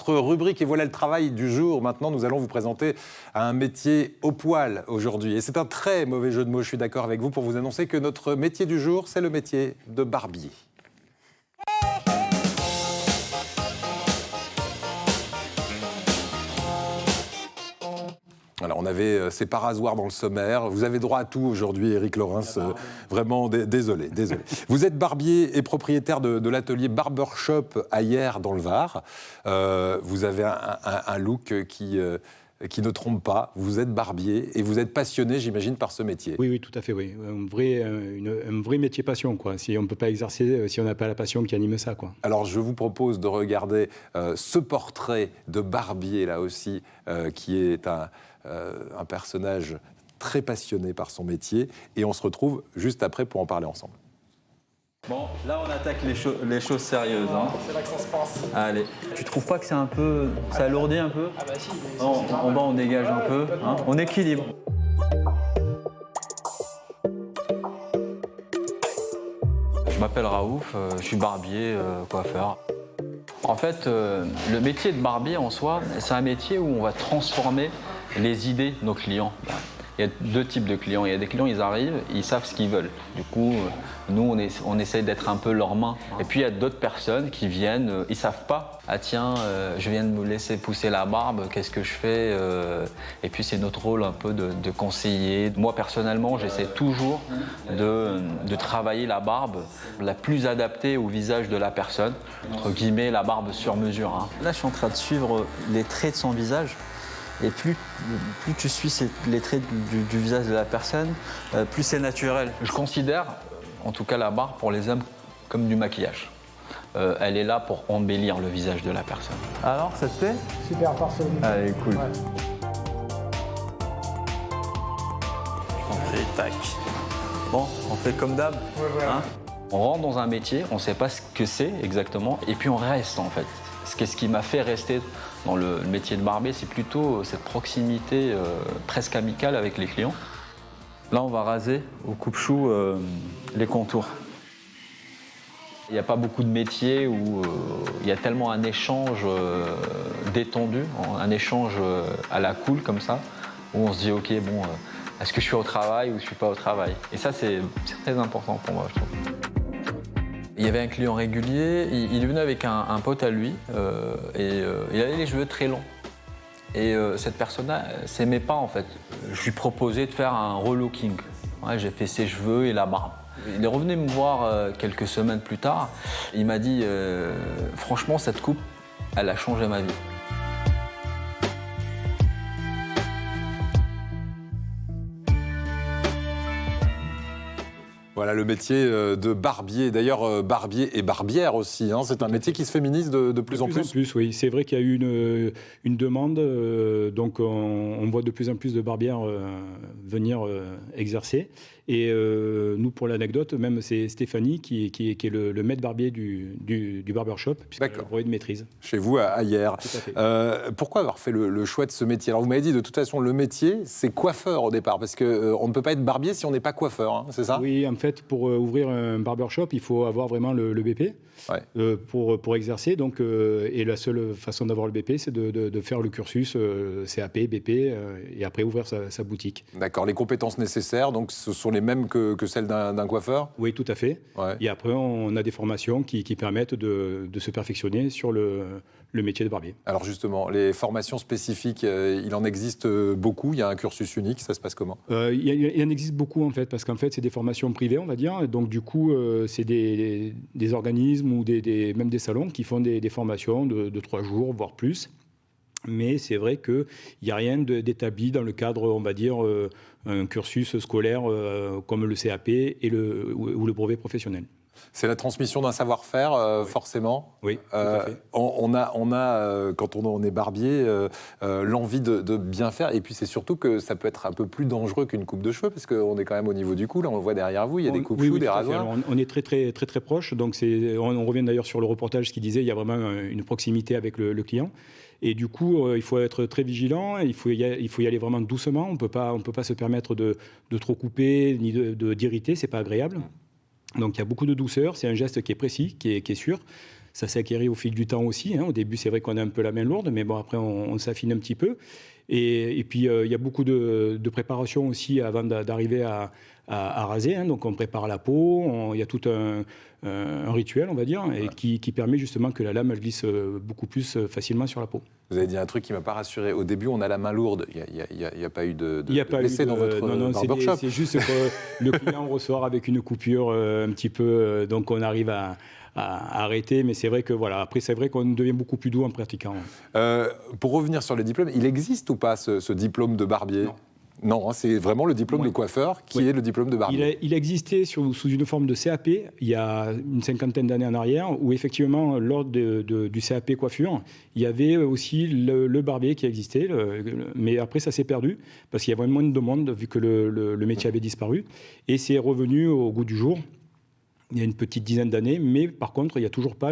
Notre rubrique et voilà le travail du jour. Maintenant, nous allons vous présenter un métier au poil aujourd'hui. Et c'est un très mauvais jeu de mots, je suis d'accord avec vous, pour vous annoncer que notre métier du jour, c'est le métier de barbier. Alors, on avait ces parasoirs dans le sommaire. Vous avez droit à tout aujourd'hui, Éric Laurens. Vraiment, désolé. Vous êtes barbier et propriétaire de l'atelier Barbershop à Hyères, dans le Var. Vous avez un look qui ne trompe pas. Vous êtes barbier et vous êtes passionné, j'imagine, par ce métier. Oui, tout à fait, oui. Un vrai métier passion, quoi. Si on ne peut pas exercer, si on n'a pas la passion qui anime ça, quoi. Alors, je vous propose de regarder ce portrait de barbier, là aussi, qui est un personnage très passionné par son métier. Et on se retrouve juste après pour en parler ensemble. Bon, là on attaque les choses sérieuses. Hein. C'est là que ça se passe. Allez. Tu trouves pas que c'est un peu... ça alourdit un peu? Ah bah si. En bas on dégage un peu. Hein. On équilibre. Je m'appelle Raouf, je suis barbier, coiffeur. En fait, le métier de barbier en soi, c'est un métier où on va transformer les idées de nos clients. Il y a deux types de clients. Il y a des clients, ils arrivent, ils savent ce qu'ils veulent. Du coup, nous, on essaye d'être un peu leurs mains. Et puis, il y a d'autres personnes qui viennent, ils ne savent pas. Ah tiens, je viens de me laisser pousser la barbe, qu'est-ce que je fais? Et puis, c'est notre rôle un peu de conseiller. Moi, personnellement, j'essaie toujours de travailler la barbe la plus adaptée au visage de la personne. Entre guillemets, la barbe sur mesure. Hein. Là, je suis en train de suivre les traits de son visage. Et plus tu suis les traits du visage de la personne, plus c'est naturel. Je considère, en tout cas la barbe pour les hommes, comme du maquillage. Elle est là pour embellir le visage de la personne. Alors, ça te plaît? Super, parfait. Allez, cool. Ouais. Et tac. Bon, on fait comme d'hab. Ouais. Hein, on rentre dans un métier, on ne sait pas ce que c'est exactement, et puis on reste en fait. Ce qui m'a fait rester dans le métier de barbier, c'est plutôt cette proximité presque amicale avec les clients. Là, on va raser au coupe-chou les contours. Il n'y a pas beaucoup de métiers où il y a tellement un échange détendu, un échange à la cool comme ça, où on se dit ok, bon, est-ce que je suis au travail ou je ne suis pas au travail? Et ça, c'est très important pour moi, je trouve. Il y avait un client régulier, il venait avec un pote à lui et il avait les cheveux très longs. Et cette personne-là s'aimait pas en fait. Je lui proposais de faire un relooking. Ouais, j'ai fait ses cheveux et la barbe. Il est revenu me voir quelques semaines plus tard. Il m'a dit franchement cette coupe, elle a changé ma vie. Voilà le métier de barbier. D'ailleurs, barbier et barbière aussi. Hein. C'est un métier qui se féminise de plus en plus. De plus en plus, oui. C'est vrai qu'il y a eu une demande. Donc, on voit de plus en plus de barbières venir exercer. Et nous, pour l'anecdote, même c'est Stéphanie qui est le maître barbier du barbershop, puisqu'elle a le brevet de maîtrise. Chez vous, à Hyères. Tout à fait. Pourquoi avoir fait le choix de ce métier? Alors, vous m'avez dit, de toute façon, le métier, c'est coiffeur au départ, parce qu'on ne peut pas être barbier si on n'est pas coiffeur, hein, c'est ça? Oui, en fait, pour ouvrir un barbershop, il faut avoir vraiment le BP pour exercer. Donc, et la seule façon d'avoir le BP, c'est de faire le cursus CAP, BP, et après ouvrir sa boutique. D'accord. Les compétences nécessaires, donc, ce sont les mêmes que celles d'un coiffeur? Oui, tout à fait. Ouais. Et après, on a des formations qui permettent de se perfectionner sur le métier de barbier. Alors justement, les formations spécifiques, il en existe beaucoup? Il y a un cursus unique, ça se passe comment? Il en existe beaucoup en fait, parce qu'en fait, c'est des formations privées, on va dire. Donc du coup, c'est des organismes ou même des salons qui font des formations de 3 jours, voire plus. Mais c'est vrai qu'il n'y a rien d'établi dans le cadre, on va dire, un cursus scolaire comme le CAP ou le brevet professionnel. C'est la transmission d'un savoir-faire, oui. Forcément. Oui, tout à fait. On a quand on est barbier, l'envie de bien faire. Et puis, c'est surtout que ça peut être un peu plus dangereux qu'une coupe de cheveux, parce qu'on est quand même au niveau du cou. Là, on le voit derrière vous, il y a des coupes-choux, des rasoirs. On est très proche. Donc, on revient d'ailleurs sur le reportage qui disait qu'il y a vraiment une proximité avec le client. Et du coup, il faut être très vigilant, il faut y aller vraiment doucement. On peut pas se permettre de trop couper, ni d'irriter, c'est pas agréable. Donc il y a beaucoup de douceur, c'est un geste qui est précis, qui est sûr. Ça s'acquérit au fil du temps aussi. Au début, c'est vrai qu'on a un peu la main lourde, mais bon, après, on s'affine un petit peu. Et puis, il y a beaucoup de préparation aussi avant d'arriver à raser. Donc, on prépare la peau, il y a tout un rituel, on va dire, et qui permet justement que la lame elle glisse beaucoup plus facilement sur la peau. Vous avez dit un truc qui ne m'a pas rassuré. Au début, on a la main lourde. Il n'y a pas eu de blessé dans votre barbershop. C'est juste que le client ressort avec une coupure un petit peu, donc on arrive à arrêter, mais c'est vrai que voilà. Après, c'est vrai qu'on devient beaucoup plus doux en pratiquant. Pour revenir sur le diplôme, il existe ou pas ce diplôme de barbier ? Non, c'est vraiment le diplôme de coiffeur qui est le diplôme de barbier. Il existait sous une forme de CAP il y a une 50aine d'années en arrière, où effectivement, lors du CAP coiffure, il y avait aussi le barbier qui existait, mais après ça s'est perdu, parce qu'il y avait moins de demandes, vu que le métier avait disparu, et c'est revenu au goût du jour. Il y a une petite dizaine d'années, mais par contre, il n'y a toujours pas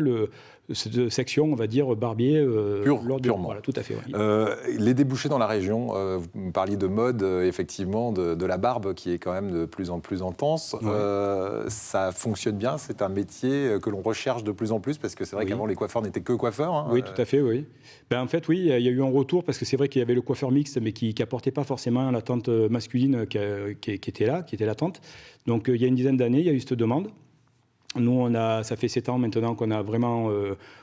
cette section, on va dire, barbier. Purement. Voilà, tout à fait. Ouais. Les débouchés dans la région, vous parliez de mode, effectivement, de la barbe qui est quand même de plus en plus intense. Ouais. Ça fonctionne bien, c'est un métier que l'on recherche de plus en plus, parce que c'est vrai qu'avant, les coiffeurs n'étaient que coiffeurs. Oui, tout à fait, oui. En fait, oui, il y a eu un retour, parce que c'est vrai qu'il y avait le coiffeur mixte, mais qui n'apportait pas forcément la tente masculine qui était là, qui était latente. Donc, il y a une dizaine d'années, il y a eu cette demande. Nous, ça fait 7 ans maintenant qu'on a vraiment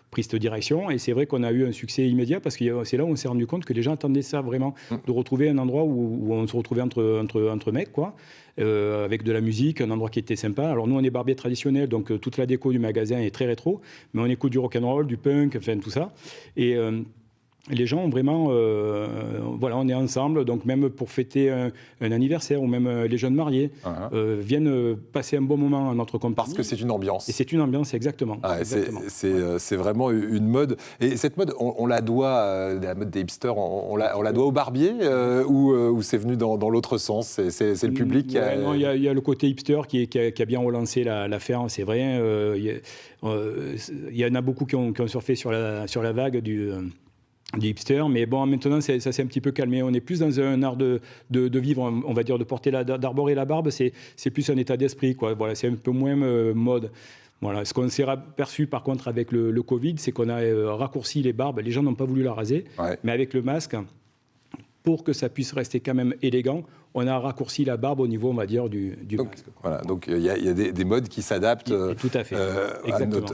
pris cette direction, et c'est vrai qu'on a eu un succès immédiat, parce que c'est là où on s'est rendu compte que les gens attendaient ça vraiment, de retrouver un endroit où on se retrouvait entre mecs, quoi, avec de la musique, un endroit qui était sympa. Alors nous, on est barbier traditionnel, donc toute la déco du magasin est très rétro, mais on écoute du rock'n'roll, du punk, enfin tout ça. Et les gens ont vraiment, voilà, on est ensemble, donc même pour fêter un anniversaire, ou même les jeunes mariés viennent passer un bon moment en notre compagnie. Parce que c'est une ambiance. Et c'est une ambiance, exactement. C'est vraiment une mode. Et cette mode, on la doit, la mode des hipsters, on la doit au barbier, ou c'est venu dans l'autre sens, c'est le public qui a... Non, il y a le côté hipster qui a bien relancé l'affaire, c'est vrai. Il y en a beaucoup qui ont surfé sur la vague du hipster, mais bon, maintenant ça s'est un petit peu calmé. On est plus dans un art de vivre, on va dire, d'arborer la barbe, c'est plus un état d'esprit, quoi. Voilà, c'est un peu moins mode. Voilà. Ce qu'on s'est aperçu par contre avec le Covid, c'est qu'on a raccourci les barbes. Les gens n'ont pas voulu la raser, mais avec le masque, pour que ça puisse rester quand même élégant, on a raccourci la barbe au niveau, on va dire, du masque. Voilà, donc il y a des modes qui s'adaptent tout à fait.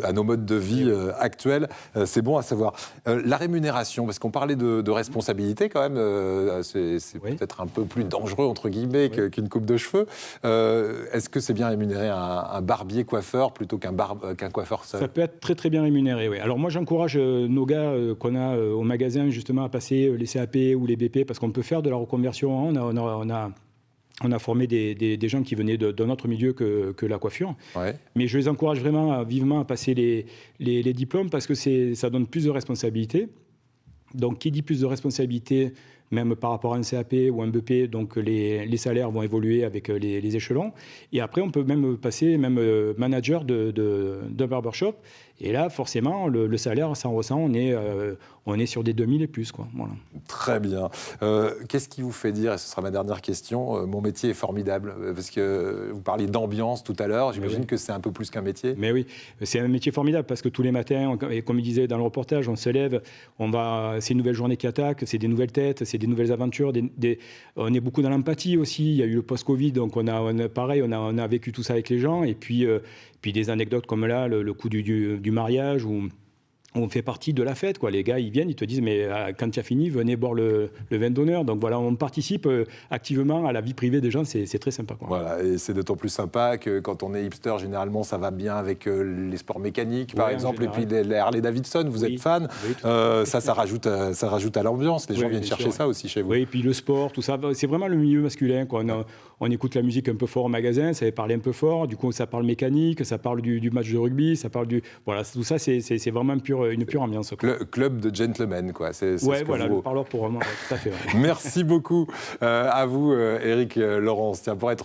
À nos modes de vie actuels. C'est bon à savoir. La rémunération, parce qu'on parlait de responsabilité quand même, c'est peut-être un peu plus dangereux, entre guillemets, qu'une coupe de cheveux. Est-ce que c'est bien rémunéré un barbier-coiffeur plutôt qu'un coiffeur seul ? Ça peut être très très bien rémunéré, oui. Alors moi j'encourage nos gars qu'on a au magasin justement à passer les CAP ou les BP, parce qu'on peut faire de la reconversion. On a formé des gens qui venaient d'un autre milieu que la coiffure. Ouais. Mais je les encourage vraiment vivement à passer les diplômes, parce que ça donne plus de responsabilités. Donc, qui dit plus de responsabilités, même par rapport à un CAP ou un BP, donc les salaires vont évoluer avec les échelons. Et après, on peut même passer manager d'un barbershop. Et là, forcément, le salaire, ça en ressent, on est sur des 2000 et plus, quoi. Voilà. Très bien. Qu'est-ce qui vous fait dire, et ce sera ma dernière question, mon métier est formidable? Parce que vous parliez d'ambiance tout à l'heure, j'imagine que c'est un peu plus qu'un métier. Mais oui, c'est un métier formidable, parce que tous les matins, et comme il disait dans le reportage, on se lève, c'est une nouvelle journée qui attaque, c'est des nouvelles têtes, c'est des nouvelles aventures, on est beaucoup dans l'empathie aussi. Il y a eu le post-Covid, donc on a vécu tout ça avec les gens, et puis des anecdotes comme là, le coup du mariage, où on fait partie de la fête, quoi. Les gars, ils viennent, ils te disent, mais quand tu as fini, venez boire le vin d'honneur. Donc voilà, on participe activement à la vie privée des gens, c'est très sympa, quoi. Voilà, et c'est d'autant plus sympa que quand on est hipster, généralement, ça va bien avec les sports mécaniques, par exemple, et puis les Harley Davidson, vous êtes fan. Oui, ça rajoute à l'ambiance. Les gens viennent chercher ça aussi chez vous. Oui, et puis le sport, tout ça, c'est vraiment le milieu masculin, quoi. On écoute la musique un peu fort au magasin, ça va parler un peu fort, du coup, ça parle mécanique, ça parle du match de rugby, ça parle voilà, tout ça, c'est vraiment une pure ambiance. Club de gentlemen, quoi. Voilà, le parleur pour vraiment, tout à fait. Ouais. Merci beaucoup à vous, Éric Laurence. Tiens, pour être